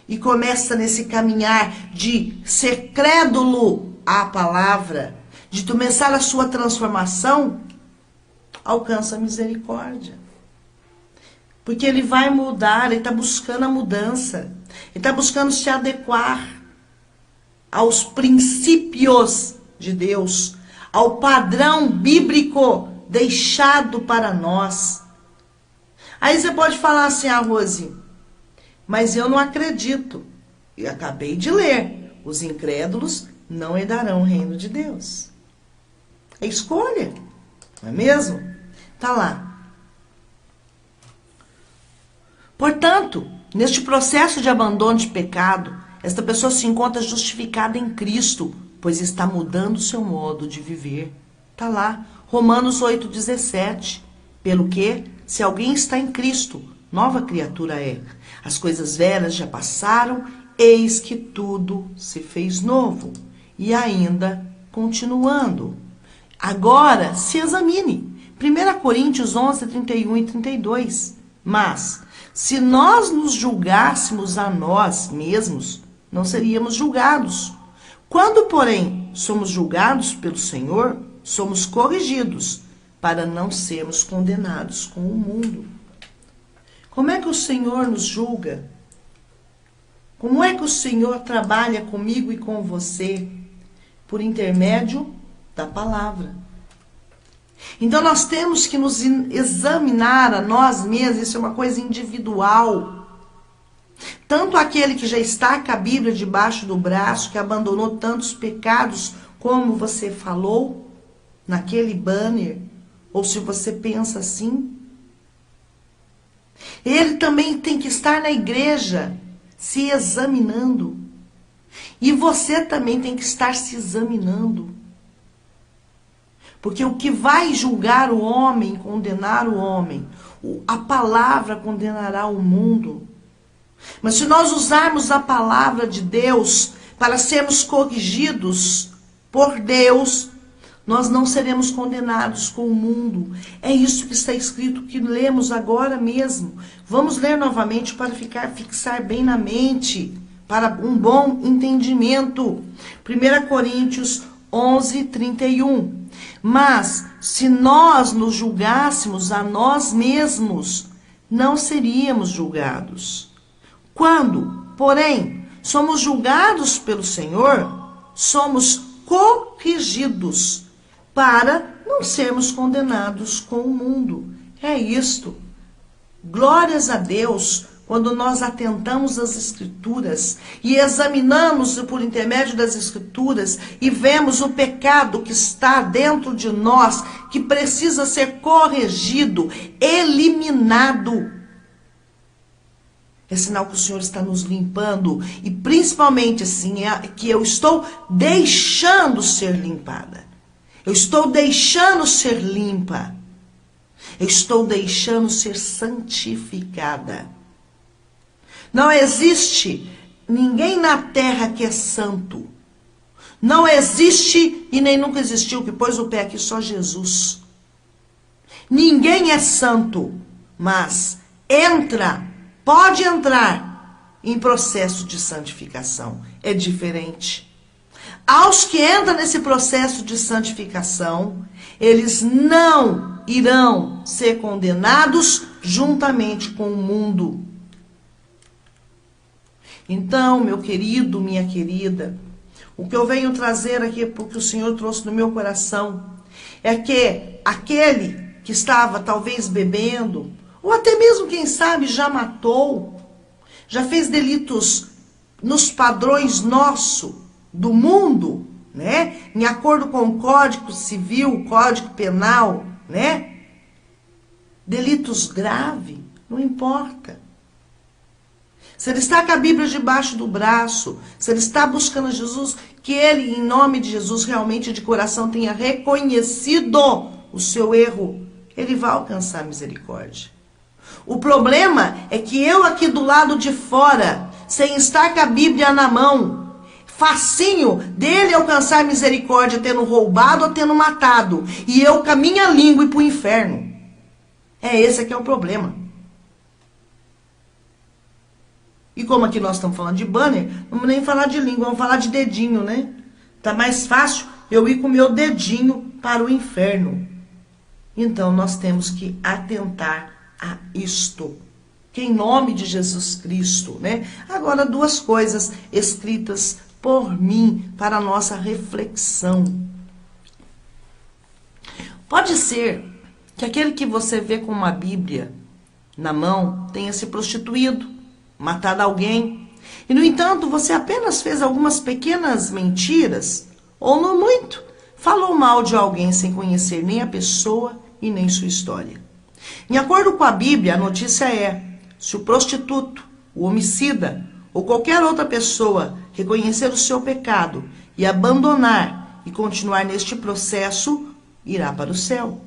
Speaker 1: e começa nesse caminhar de ser crédulo à palavra, de começar a sua transformação, alcança a misericórdia. Porque ele vai mudar, ele está buscando a mudança, ele está buscando se adequar aos princípios de Deus, ao padrão bíblico deixado para nós. Aí você pode falar assim, Rose, mas eu não acredito. Eu acabei de ler, os incrédulos não herdarão o reino de Deus. É escolha, não é mesmo? Tá lá. Portanto, neste processo de abandono de pecado, esta pessoa se encontra justificada em Cristo, pois está mudando o seu modo de viver. Está lá, Romanos 8,17. Pelo que, se alguém está em Cristo, nova criatura é. As coisas velhas já passaram, eis que tudo se fez novo. E ainda, continuando. Agora, se examine. 1 Coríntios 11, 31 e 32. Mas, se nós nos julgássemos a nós mesmos, não seríamos julgados. Quando, porém, somos julgados pelo Senhor, somos corrigidos, para não sermos condenados com o mundo. Como é que o Senhor nos julga? Como é que o Senhor trabalha comigo e com você? Por intermédio da palavra. Então nós temos que nos examinar a nós mesmos, isso é uma coisa individual. Tanto aquele que já está com a Bíblia debaixo do braço, que abandonou tantos pecados, como você falou naquele banner, ou se você pensa assim, ele também tem que estar na igreja, se examinando. E você também tem que estar se examinando. Porque o que vai julgar o homem, condenar o homem, a palavra condenará o mundo. Mas se nós usarmos a palavra de Deus para sermos corrigidos por Deus, nós não seremos condenados com o mundo. É isso que está escrito, que lemos agora mesmo. Vamos ler novamente para fixar bem na mente, para um bom entendimento. 1 Coríntios 11, 31. Mas, se nós nos julgássemos a nós mesmos, não seríamos julgados. Quando, porém, somos julgados pelo Senhor, somos corrigidos, para não sermos condenados com o mundo. É isto. Glórias a Deus, quando nós atentamos às Escrituras e examinamos por intermédio das Escrituras e vemos o pecado que está dentro de nós, que precisa ser corrigido, eliminado. É sinal que o Senhor está nos limpando e principalmente assim, que eu estou deixando ser limpada. Eu estou deixando ser limpa. Eu estou deixando ser santificada. Não existe ninguém na terra que é santo. Não existe e nem nunca existiu, que pôs o pé aqui, só Jesus. Ninguém é santo, mas pode entrar em processo de santificação. É diferente. Aos que entram nesse processo de santificação, eles não irão ser condenados juntamente com o mundo. Então, meu querido, minha querida, o que eu venho trazer aqui, porque o Senhor trouxe no meu coração, é que aquele que estava talvez bebendo, ou até mesmo, quem sabe, já matou, já fez delitos nos padrões nossos, do mundo, né? Em acordo com o Código Civil, o Código Penal, né? Delitos graves, não importa. Se ele está com a Bíblia debaixo do braço, se ele está buscando Jesus, que ele, em nome de Jesus, realmente de coração tenha reconhecido o seu erro, ele vai alcançar misericórdia. O problema é que eu aqui do lado de fora, sem estar com a Bíblia na mão, facinho dele alcançar misericórdia tendo roubado ou tendo matado. E eu com a minha língua ir para o inferno. Esse que é o problema. E como aqui nós estamos falando de banner, não vamos nem falar de língua, vamos falar de dedinho, né? Tá mais fácil eu ir com o meu dedinho para o inferno. Então nós temos que atentar a isto. Que em nome de Jesus Cristo, né? Agora, duas coisas escritas por mim para a nossa reflexão. Pode ser que aquele que você vê com uma Bíblia na mão tenha se prostituído, matado alguém. E, no entanto, você apenas fez algumas pequenas mentiras, ou não muito, falou mal de alguém sem conhecer nem a pessoa e nem sua história. Em acordo com a Bíblia, a notícia é: se o prostituto, o homicida ou qualquer outra pessoa reconhecer o seu pecado e abandonar e continuar neste processo, irá para o céu.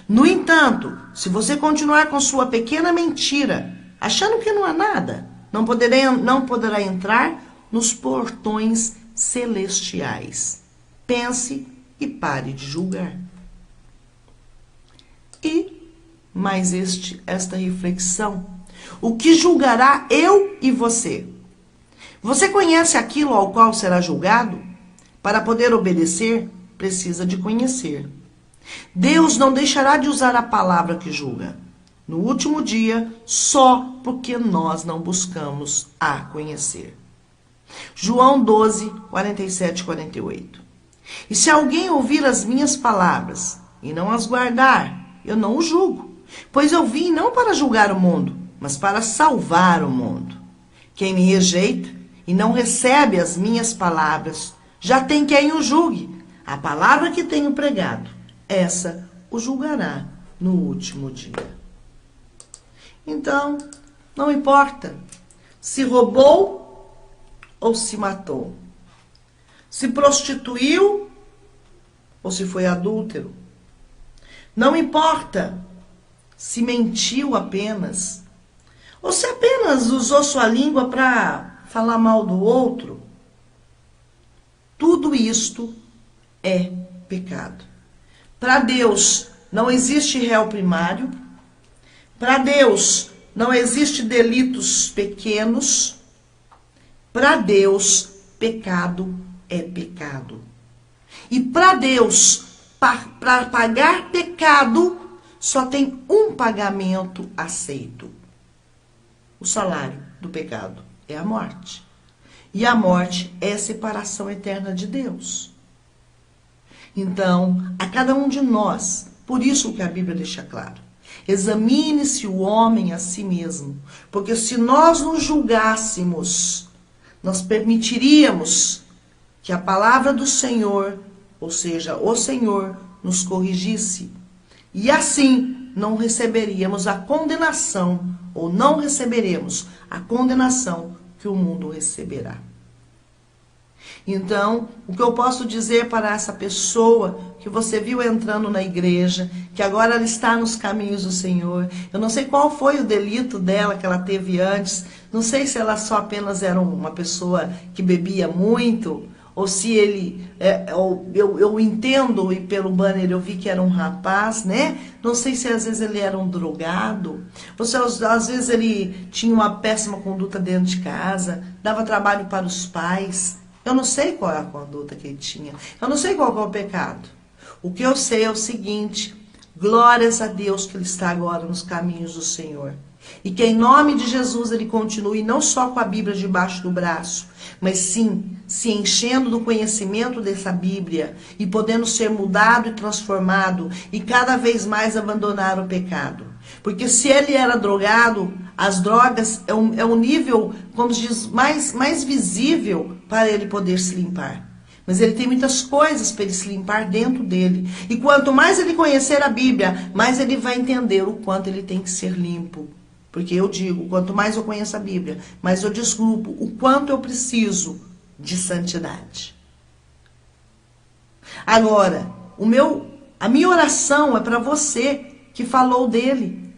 Speaker 1: No entanto, se você continuar com sua pequena mentira, achando que não há nada, não poderá entrar nos portões celestiais. Pense e pare de julgar. E mais esta reflexão. O que julgará eu e você? Você conhece aquilo ao qual será julgado? Para poder obedecer, precisa de conhecer. Deus não deixará de usar a palavra que julga no último dia, só porque nós não buscamos a conhecer. João 12, 47 e 48. E se alguém ouvir as minhas palavras e não as guardar, eu não o julgo, pois eu vim não para julgar o mundo, mas para salvar o mundo. Quem me rejeita e não recebe as minhas palavras, já tem quem o julgue. A palavra que tenho pregado, essa o julgará no último dia. Então, não importa se roubou ou se matou, se prostituiu ou se foi adúltero. Não importa se mentiu apenas, ou se apenas usou sua língua para falar mal do outro. Tudo isto é pecado. Para Deus não existe réu primário. Para Deus não existe delitos pequenos. Para Deus, pecado é pecado. E para Deus, para pagar pecado, só tem um pagamento aceito. O salário do pecado é a morte. E a morte é a separação eterna de Deus. Então, a cada um de nós, por isso que a Bíblia deixa claro, examine-se o homem a si mesmo, porque se nós nos julgássemos, nós permitiríamos que a palavra do Senhor, ou seja, o Senhor, nos corrigisse. E assim não receberíamos a condenação, ou não receberemos a condenação que o mundo receberá. Então, o que eu posso dizer para essa pessoa que você viu entrando na igreja, que agora ela está nos caminhos do Senhor, eu não sei qual foi o delito dela que ela teve antes, não sei se ela só apenas era uma pessoa que bebia muito, ou se ele, eu entendo, e pelo banner eu vi que era um rapaz, né? Não sei se às vezes ele era um drogado, ou se às vezes ele tinha uma péssima conduta dentro de casa, dava trabalho para os pais. Eu não sei qual é a conduta que ele tinha, eu não sei qual é o pecado. O que eu sei é o seguinte: glórias a Deus que ele está agora nos caminhos do Senhor. E que em nome de Jesus ele continue não só com a Bíblia debaixo do braço, mas sim se enchendo do conhecimento dessa Bíblia e podendo ser mudado e transformado e cada vez mais abandonar o pecado. Porque se ele era drogado, as drogas é um nível, como se diz, mais visível para ele poder se limpar. Mas ele tem muitas coisas para ele se limpar dentro dele. E quanto mais ele conhecer a Bíblia, mais ele vai entender o quanto ele tem que ser limpo. Porque eu digo, quanto mais eu conheço a Bíblia, mais eu desculpo o quanto eu preciso de santidade. Agora, a minha oração é para você que falou dele.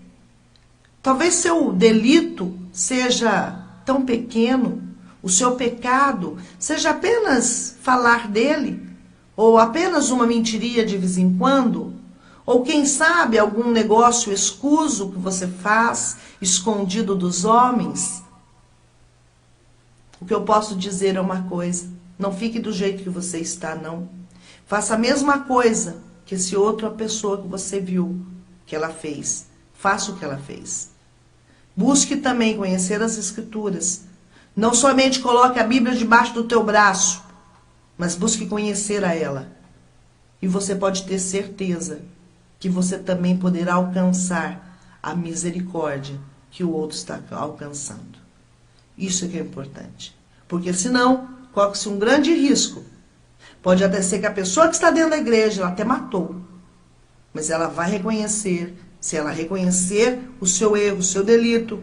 Speaker 1: Talvez seu delito seja tão pequeno, o seu pecado seja apenas falar dele, ou apenas uma mentiria de vez em quando, ou quem sabe algum negócio escuso que você faz, escondido dos homens. O que eu posso dizer é uma coisa: não fique do jeito que você está, não. Faça a mesma coisa que esse outra pessoa que você viu que ela fez. Faça o que ela fez. Busque também conhecer as Escrituras. Não somente coloque a Bíblia debaixo do teu braço, mas busque conhecer a ela. E você pode ter certeza que você também poderá alcançar a misericórdia que o outro está alcançando. Isso é que é importante. Porque senão, corre-se um grande risco. Pode até ser que a pessoa que está dentro da igreja, ela até matou. Mas ela vai reconhecer, se ela reconhecer o seu erro, o seu delito,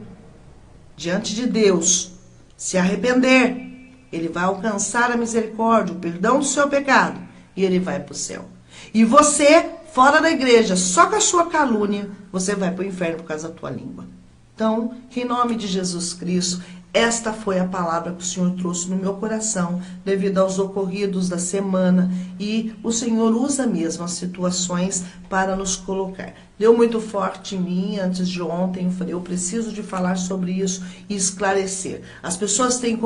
Speaker 1: diante de Deus, se arrepender, ele vai alcançar a misericórdia, o perdão do seu pecado, e ele vai para o céu. E você, fora da igreja, só com a sua calúnia, você vai para o inferno por causa da tua língua. Então, que em nome de Jesus Cristo, Esta foi a palavra que o Senhor trouxe no meu coração, devido aos ocorridos da semana, e o Senhor usa mesmo as situações para nos colocar. Deu muito forte em mim antes de ontem, eu falei, eu preciso de falar sobre isso e esclarecer. As pessoas têm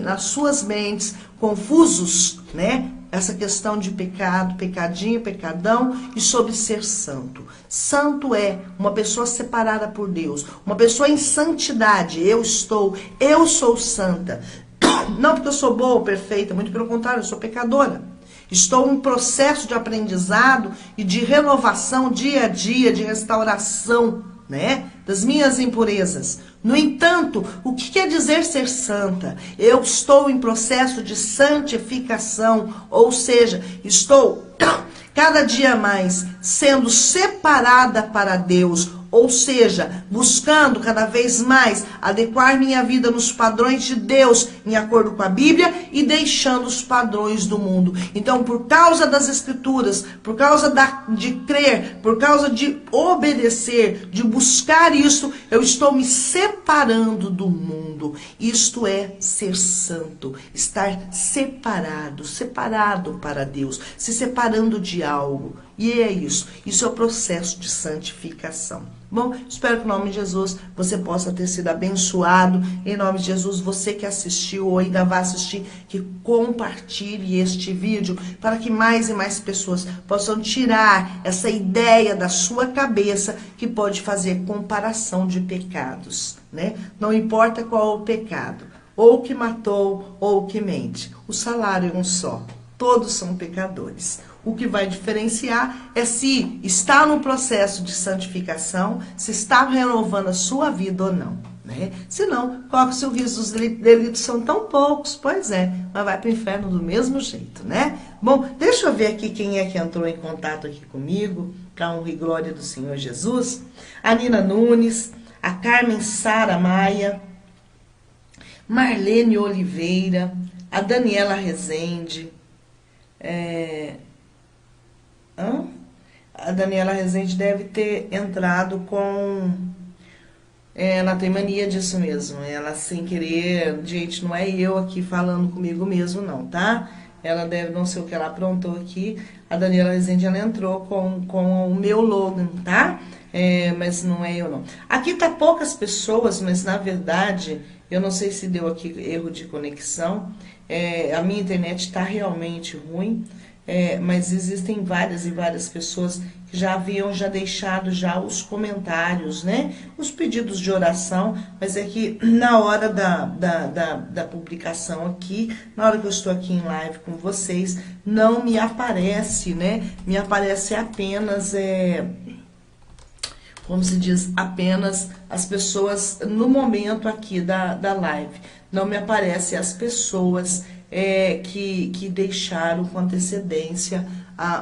Speaker 1: nas suas mentes confusos, né? Essa questão de pecado, pecadinho, pecadão e sobre ser santo. Santo é uma pessoa separada por Deus, uma pessoa em santidade. Eu sou santa. Não porque eu sou boa ou perfeita, muito pelo contrário, eu sou pecadora. Estou em processo de aprendizado e de renovação dia a dia, de restauração, né, das minhas impurezas. No entanto, o que quer dizer ser santa? Eu estou em processo de santificação, ou seja, estou cada dia mais sendo separada para Deus, ou seja, buscando cada vez mais adequar minha vida nos padrões de Deus, em acordo com a Bíblia, e deixando os padrões do mundo. Então, por causa das Escrituras, por causa de crer, por causa de obedecer, de buscar isso, eu estou me separando do mundo. Isto é ser santo, estar separado para Deus, se separando de algo. E é isso é o processo de santificação. Bom, espero que em nome de Jesus você possa ter sido abençoado. Em nome de Jesus, você que assistiu ou ainda vai assistir, que compartilhe este vídeo para que mais e mais pessoas possam tirar essa ideia da sua cabeça que pode fazer comparação de pecados, né? Não importa qual o pecado, ou que matou ou que mente, o salário é um só. Todos são pecadores. O que vai diferenciar é se está no processo de santificação, se está renovando a sua vida ou não, né? Se não, qual que é o risco? Os delitos são tão poucos, pois é, mas vai para o inferno do mesmo jeito, né? Bom, deixa eu ver aqui quem é que entrou em contato aqui comigo, para a honra e glória do Senhor Jesus. A Nina Nunes, a Carmen Sara Maia, Marlene Oliveira, a Daniela Rezende, a Daniela Rezende deve ter entrado com... ela tem mania disso mesmo. Ela sem querer... Gente, não é eu aqui falando comigo mesmo, não, tá? Ela deve, não sei o que ela aprontou aqui. A Daniela Rezende, ela entrou com o meu Logan, tá? Mas não é eu, não. Aqui tá poucas pessoas, mas na verdade... Eu não sei se deu aqui erro de conexão. A minha internet tá realmente ruim. Mas existem várias e várias pessoas que já haviam deixado os né? Os pedidos de oração, mas é que na hora da publicação aqui, na hora que eu estou aqui em live com vocês, não me aparece, né? Me aparece apenas, como se diz, apenas as pessoas no momento aqui da live. Não me aparece as pessoas que deixaram com antecedência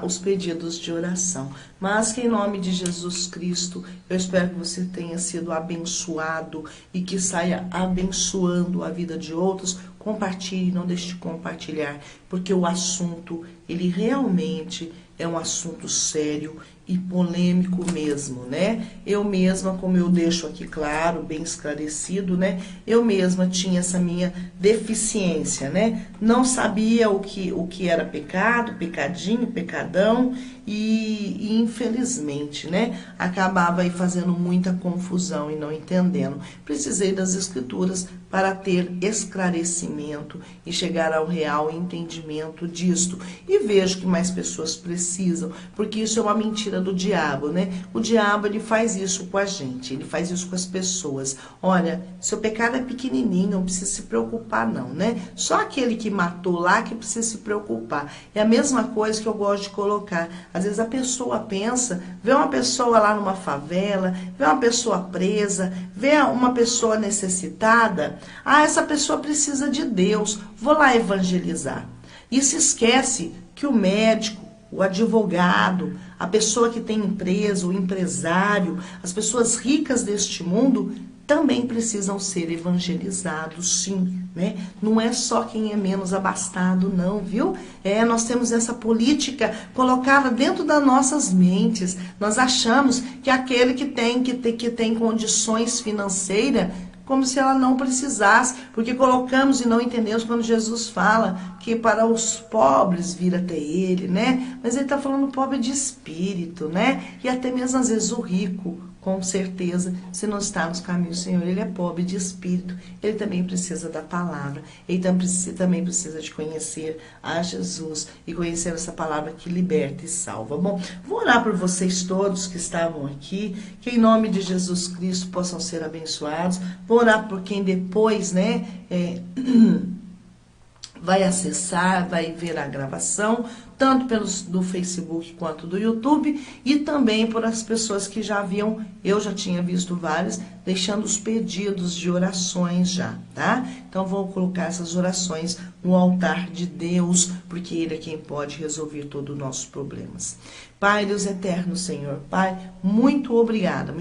Speaker 1: os pedidos de oração. Mas que em nome de Jesus Cristo, eu espero que você tenha sido abençoado e que saia abençoando a vida de outros. Compartilhe, não deixe de compartilhar, porque o assunto, ele realmente é um assunto sério e polêmico mesmo, né? Eu mesma, como eu deixo aqui claro, bem esclarecido, né? Eu mesma tinha essa minha deficiência, né? Não sabia o que era pecado, pecadinho, pecadão, e infelizmente, né? Acabava aí fazendo muita confusão e não entendendo. Precisei das Escrituras para ter esclarecimento e chegar ao real entendimento disto. E vejo que mais pessoas precisam, porque isso é uma mentira do diabo, né? O diabo, ele faz isso com a gente, ele faz isso com as pessoas. Olha, seu pecado é pequenininho, não precisa se preocupar não, né? Só aquele que matou lá que precisa se preocupar. É a mesma coisa que eu gosto de colocar. Às vezes a pessoa pensa, vê uma pessoa lá numa favela, vê uma pessoa presa, vê uma pessoa necessitada. Ah, essa pessoa precisa de Deus, vou lá evangelizar. E se esquece que o médico, o advogado, a pessoa que tem empresa, o empresário, as pessoas ricas deste mundo também precisam ser evangelizados, sim, né? Não é só quem é menos abastado, não, viu? Nós temos essa política colocada dentro das nossas mentes. Nós achamos que aquele que tem condições financeiras como se ela não precisasse, porque colocamos e não entendemos quando Jesus fala que para os pobres vir até ele, né? Mas ele está falando pobre de espírito, né? E até mesmo às vezes o rico, com certeza, se não está nos caminhos do Senhor, ele é pobre de espírito, ele também precisa da palavra, ele também precisa de conhecer a Jesus e conhecer essa palavra que liberta e salva. Bom, vou orar por vocês todos que estavam aqui, que em nome de Jesus Cristo possam ser abençoados. Vou orar por quem depois, né, vai acessar, vai ver a gravação, tanto do Facebook quanto do YouTube, e também por as pessoas que já haviam, eu já tinha visto várias, deixando os pedidos de orações já, tá? Então vou colocar essas orações no altar de Deus, porque Ele é quem pode resolver todos os nossos problemas. Pai, Deus eterno, Senhor, Pai, muito obrigada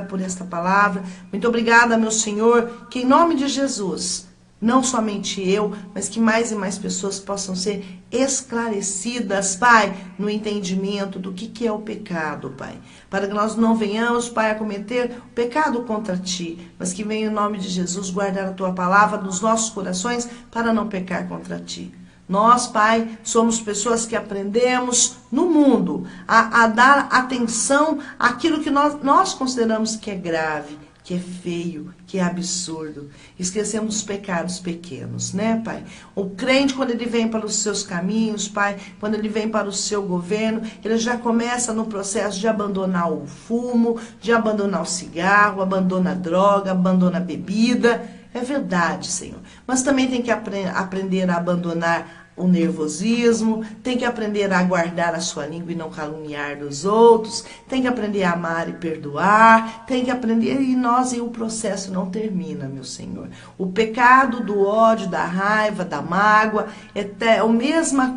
Speaker 1: por esta palavra, muito obrigada, meu Senhor, que em nome de Jesus, não somente eu, mas que mais e mais pessoas possam ser esclarecidas, Pai, no entendimento do que é o pecado, Pai. Para que nós não venhamos, Pai, a cometer pecado contra Ti, mas que venha em nome de Jesus guardar a Tua palavra nos nossos corações para não pecar contra Ti. Nós, Pai, somos pessoas que aprendemos no mundo a dar atenção àquilo que nós consideramos que é grave, que é feio, que é absurdo. Esquecemos os pecados pequenos, né, Pai? O crente, quando ele vem para os seus caminhos, Pai, quando ele vem para o seu governo, ele já começa no processo de abandonar o fumo, de abandonar o cigarro, abandona a droga, abandona a bebida. É verdade, Senhor. Mas também tem que aprender a abandonar o nervosismo, tem que aprender a guardar a sua língua e não caluniar dos outros, tem que aprender a amar e perdoar, tem que aprender, e o processo não termina, meu Senhor. O pecado do ódio, da raiva, da mágoa,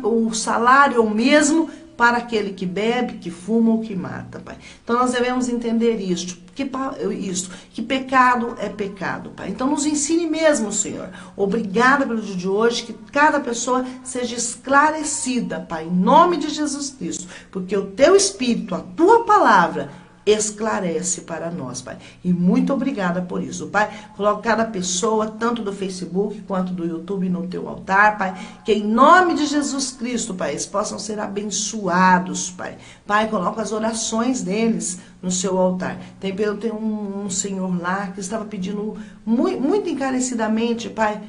Speaker 1: o salário é o mesmo para aquele que bebe, que fuma ou que mata, Pai. Então nós devemos entender que pecado é pecado, Pai. Então nos ensine mesmo, Senhor. Obrigada pelo dia de hoje, que cada pessoa seja esclarecida, Pai, em nome de Jesus Cristo, porque o Teu Espírito, a Tua palavra, esclarece para nós, Pai. E muito obrigada por isso, Pai. Coloca cada pessoa, tanto do Facebook quanto do YouTube, no Teu altar, Pai. Que em nome de Jesus Cristo, Pai, eles possam ser abençoados, Pai. Pai, coloca as orações deles no seu altar. Tem um senhor lá que estava pedindo muito encarecidamente, Pai,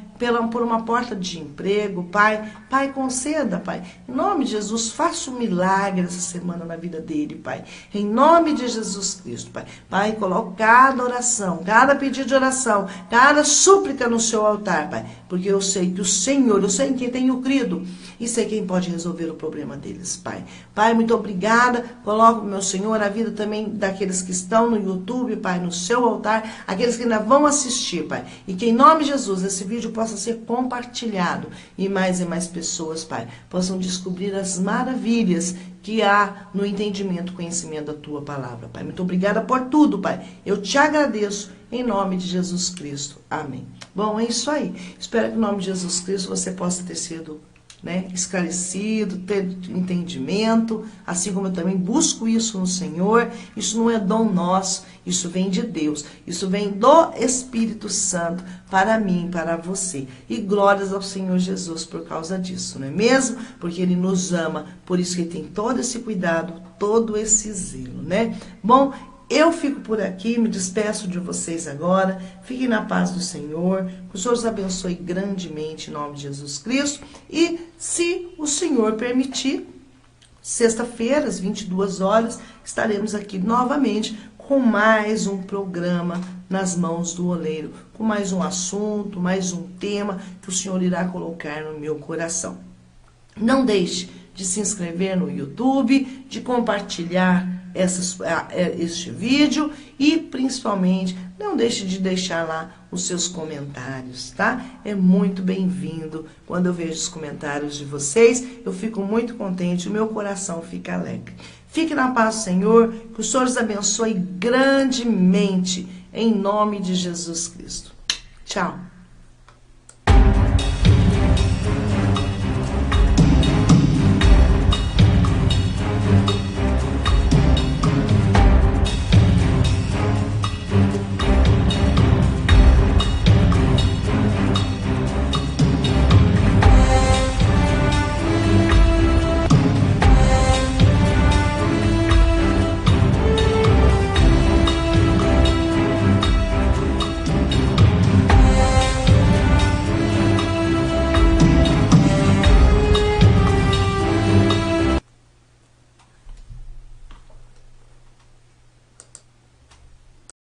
Speaker 1: por uma porta de emprego, Pai. Pai, conceda, Pai. Em nome de Jesus, faça um milagre essa semana na vida dele, Pai. Em nome de Jesus Cristo, Pai. Pai, coloca cada oração, cada pedido de oração, cada súplica no seu altar, Pai. Porque eu sei que o Senhor, eu sei em quem tenho crido e sei quem pode resolver o problema deles, Pai. Pai, muito obrigada. Coloco, meu Senhor, a vida também daqueles que estão no YouTube, Pai, no seu altar, aqueles que ainda vão assistir, Pai. E que em nome de Jesus esse vídeo possa ser compartilhado e mais pessoas, Pai, possam descobrir as maravilhas que há no entendimento e conhecimento da Tua palavra, Pai. Muito obrigada por tudo, Pai. Eu te agradeço em nome de Jesus Cristo. Amém. Bom, é isso aí. Espero que em nome de Jesus Cristo você possa ter sido esclarecido, ter entendimento, assim como eu também busco isso no Senhor. Isso não é dom nosso, isso vem de Deus, isso vem do Espírito Santo para mim, para você. E glórias ao Senhor Jesus por causa disso, não é mesmo? Porque Ele nos ama, por isso que Ele tem todo esse cuidado, todo esse zelo, né? Bom, eu fico por aqui, me despeço de vocês agora. Fiquem na paz do Senhor. Que o Senhor os abençoe grandemente em nome de Jesus Cristo. E se o Senhor permitir, sexta-feira, às 22 horas, estaremos aqui novamente com mais um programa nas mãos do oleiro, com mais um assunto, mais um tema que o Senhor irá colocar no meu coração. Não deixe de se inscrever no YouTube, de compartilhar este vídeo e, principalmente, não deixe de deixar lá os seus comentários, tá? É muito bem-vindo. Quando eu vejo os comentários de vocês, eu fico muito contente, o meu coração fica alegre. Fique na paz do Senhor, que o Senhor os abençoe grandemente, em nome de Jesus Cristo. Tchau.